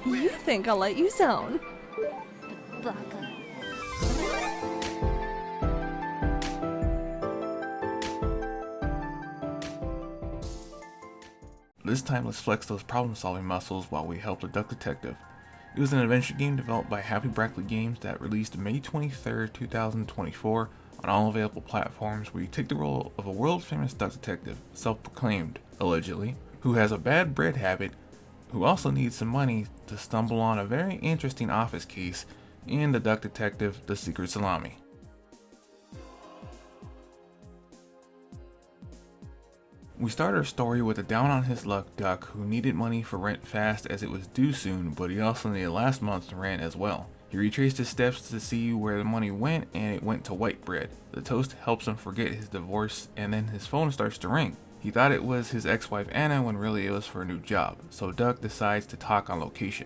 You think I'll let you zone? Baka. This time, let's flex those problem-solving muscles while we help the Duck Detective. It was an adventure game developed by Happy Brackley Games that released May 23rd, 2024 on all available platforms, where you take the role of a world-famous duck detective, self-proclaimed, allegedly, who has a bad bread habit, who also needs some money to stumble on a very interesting office case in The Duck Detective: The Secret Salami. We start our story with a down-on-his-luck duck who needed money for rent fast as it was due soon, but he also needed last month's rent as well. He retraced his steps to see where the money went, and it went to white bread. The toast helps him forget his divorce, and then his phone starts to ring. He thought it was his ex-wife Anna when really it was for a new job, so Duck decides to talk on location.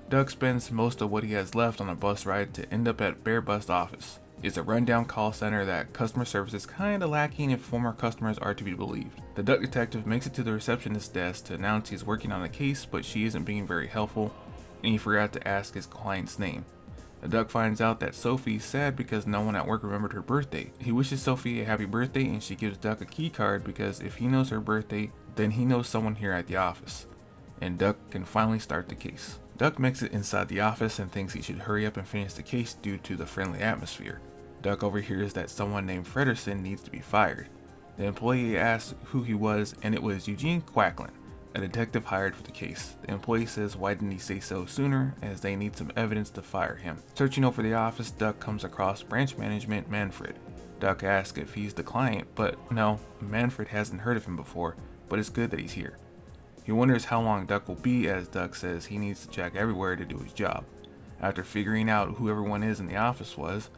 Duck spends most of what he has left on a bus ride to end up at Bear Bust's office. It's a rundown call center that customer service is kinda lacking if former customers are to be believed. The Duck Detective makes it to the receptionist's desk to announce he's working on a case, but she isn't being very helpful, and he forgot to ask his client's name. The Duck finds out that Sophie's sad because no one at work remembered her birthday. He wishes Sophie a happy birthday, and she gives Duck a key card because if he knows her birthday, then he knows someone here at the office. And Duck can finally start the case. Duck makes it inside the office and thinks he should hurry up and finish the case due to the friendly atmosphere. Duck overhears that someone named Fredersen needs to be fired. The employee asks who he was, and it was Eugene Quacklin, a detective hired for the case. The employee says why didn't he say so sooner, as they need some evidence to fire him. Searching over the office, Duck comes across branch management Manfred. Duck asks if he's the client, but no, Manfred hasn't heard of him before, but it's good that he's here. He wonders how long Duck will be, as Duck says he needs to check everywhere to do his job. After figuring out who everyone is in the office was,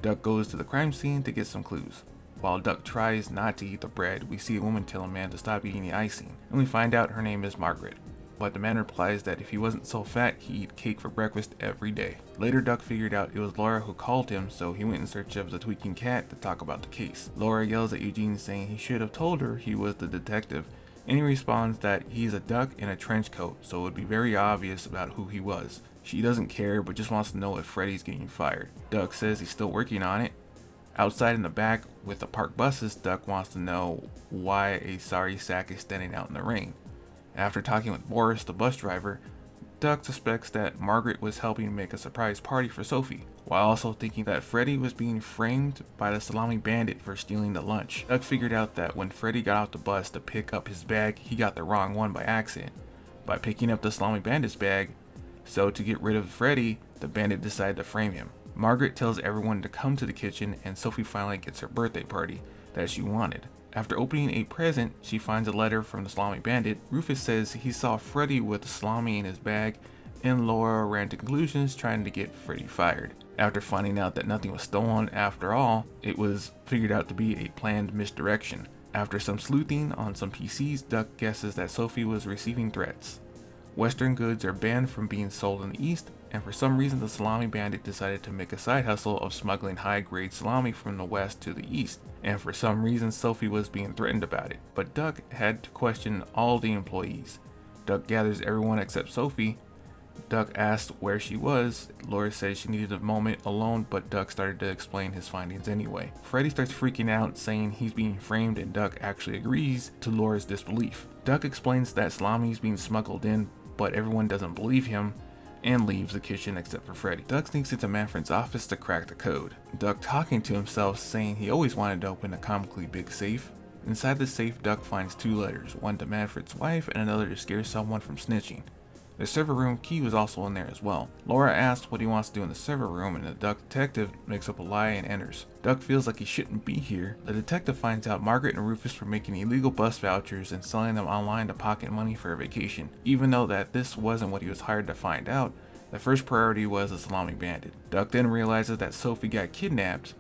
Duck goes to the crime scene to get some clues. While Duck tries not to eat the bread, we see a woman tell a man to stop eating the icing, and we find out her name is Margaret. But the man replies that if he wasn't so fat, he'd eat cake for breakfast every day. Later, Duck figured out it was Laura who called him, so he went in search of the tweaking cat to talk about the case. Laura yells at Eugene saying he should have told her he was the detective, and he responds that he's a duck in a trench coat, so it would be very obvious about who he was. She doesn't care, but just wants to know if Freddy's getting fired. Duck says he's still working on it. Outside in the back with the parked buses, Duck wants to know why a sorry sack is standing out in the rain. After talking with Boris, the bus driver, Duck suspects that Margaret was helping make a surprise party for Sophie, while also thinking that Freddy was being framed by the Salami Bandit for stealing the lunch. Duck figured out that when Freddy got off the bus to pick up his bag, he got the wrong one by accident, by picking up the Salami Bandit's bag, so to get rid of Freddy, the bandit decided to frame him. Margaret tells everyone to come to the kitchen, and Sophie finally gets her birthday party that she wanted. After opening a present, she finds a letter from the Salami Bandit. Rufus says he saw Freddy with the salami in his bag, and Laura ran to conclusions trying to get Freddy fired. After finding out that nothing was stolen after all, it was figured out to be a planned misdirection. After some sleuthing on some PCs, Duck guesses that Sophie was receiving threats. Western goods are banned from being sold in the East, and for some reason the Salami Bandit decided to make a side hustle of smuggling high-grade salami from the West to the East, and for some reason Sophie was being threatened about it. But Duck had to question all the employees. Duck gathers everyone except Sophie. Duck asked where she was. Laura says she needed a moment alone, but Duck started to explain his findings anyway. Freddy starts freaking out, saying he's being framed, and Duck actually agrees to Laura's disbelief. Duck explains that salami is being smuggled in, but everyone doesn't believe him, and leaves the kitchen except for Freddy. Duck sneaks into Manfred's office to crack the code. Duck talking to himself, saying he always wanted to open a comically big safe. Inside the safe, Duck finds 2 letters, one to Manfred's wife and another to scare someone from snitching. The server room key was also in there as well. Laura asks what he wants to do in the server room, and the Duck Detective makes up a lie and enters. Duck feels like he shouldn't be here. The detective finds out Margaret and Rufus were making illegal bus vouchers and selling them online to pocket money for a vacation. Even though that this wasn't what he was hired to find out, the first priority was the Salami Bandit. Duck then realizes that Sophie got kidnapped,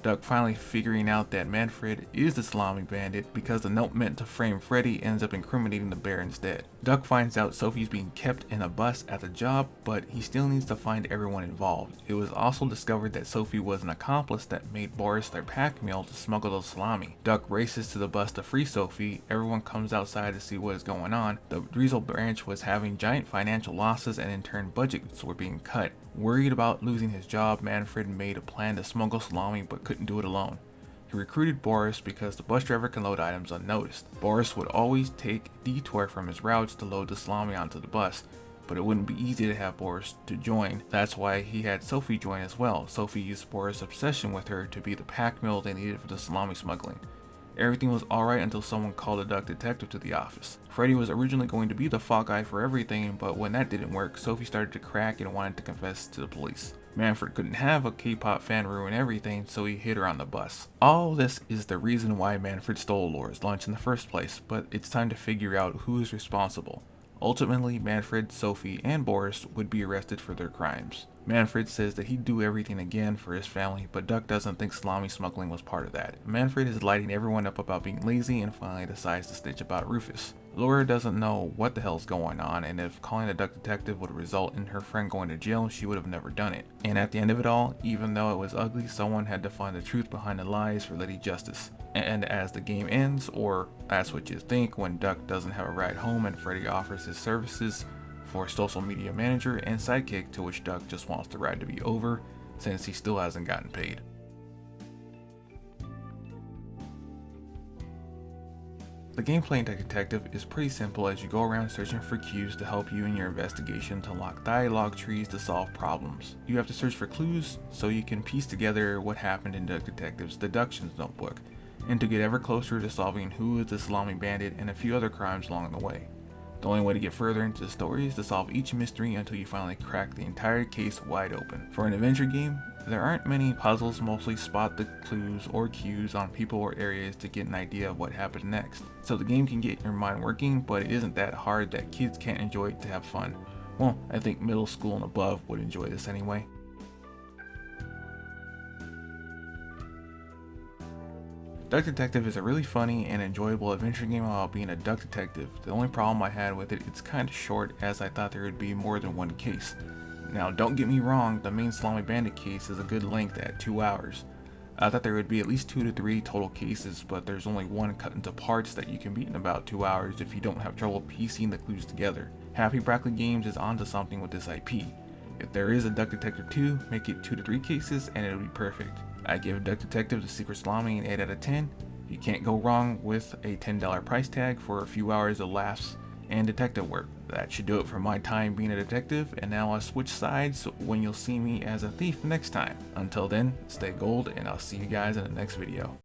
Duck finally figuring out that Manfred is the Salami bandit because the note meant to frame Freddy ends up incriminating the bear instead. Duck finds out Sophie's being kept in a bus at the job, but he still needs to find everyone involved. It was also discovered that Sophie was an accomplice that made Boris their pack mule to smuggle the salami. Duck races to the bus to free Sophie. Everyone comes outside to see what is going on. The Driesel branch was having giant financial losses and in turn budgets were being cut. Worried about losing his job, Manfred made a plan to smuggle salami but couldn't do it alone. He recruited Boris because the bus driver can load items unnoticed. Boris would always take a detour from his routes to load the salami onto the bus, but it wouldn't be easy to have Boris to join. That's why he had Sophie join as well. Sophie used Boris' obsession with her to be the pack mule they needed for the salami smuggling. Everything was alright until someone called a duck detective to the office. Freddy was originally going to be the fall guy for everything, but when that didn't work, Sophie started to crack and wanted to confess to the police. Manfred couldn't have a K-pop fan ruin everything, so he hid her on the bus. All this is the reason why Manfred stole Laura's lunch in the first place, but it's time to figure out who is responsible. Ultimately, Manfred, Sophie, and Boris would be arrested for their crimes. Manfred says that he'd do everything again for his family, but Duck doesn't think salami smuggling was part of that. Manfred is lighting everyone up about being lazy and finally decides to snitch about Rufus. Laura doesn't know what the hell's going on, and if calling a duck detective would result in her friend going to jail, she would have never done it. And at the end of it all, even though it was ugly, someone had to find the truth behind the lies for Lady Justice. And as the game ends, or that's what you think, when Duck doesn't have a ride home and Freddy offers his services for social media manager and sidekick, to which Duck just wants the ride to be over since he still hasn't gotten paid. The gameplay in Duck Detective is pretty simple as you go around searching for clues to help you in your investigation to unlock dialogue trees to solve problems. You have to search for clues so you can piece together what happened in Duck Detective's deduction notebook, and to get ever closer to solving who is the Salami bandit and a few other crimes along the way. The only way to get further into the story is to solve each mystery until you finally crack the entire case wide open. For an adventure game, there aren't many puzzles, mostly spot the clues or cues on people or areas to get an idea of what happened next. So the game can get your mind working, but it isn't that hard that kids can't enjoy it to have fun. Well, I think middle school and above would enjoy this anyway. Duck Detective is a really funny and enjoyable adventure game about being a duck detective. The only problem I had with it, it's kind of short, as I thought there would be more than one case. Now don't get me wrong, the main Salami Bandit case is a good length at 2 hours. I thought there would be at least 2 to 3 total cases, but there's only one cut into parts that you can beat in about 2 hours if you don't have trouble piecing the clues together. Happy Broccoli Games is onto something with this IP. If there is a Duck Detective 2, make it 2 to 3 cases and it'll be perfect. I give Duck Detective The Secret Salami an 8 out of 10. You can't go wrong with a $10 price tag for a few hours of laughs and detective work. That should do it for my time being a detective, and now I'll switch sides when you'll see me as a thief next time. Until then, stay gold, and I'll see you guys in the next video.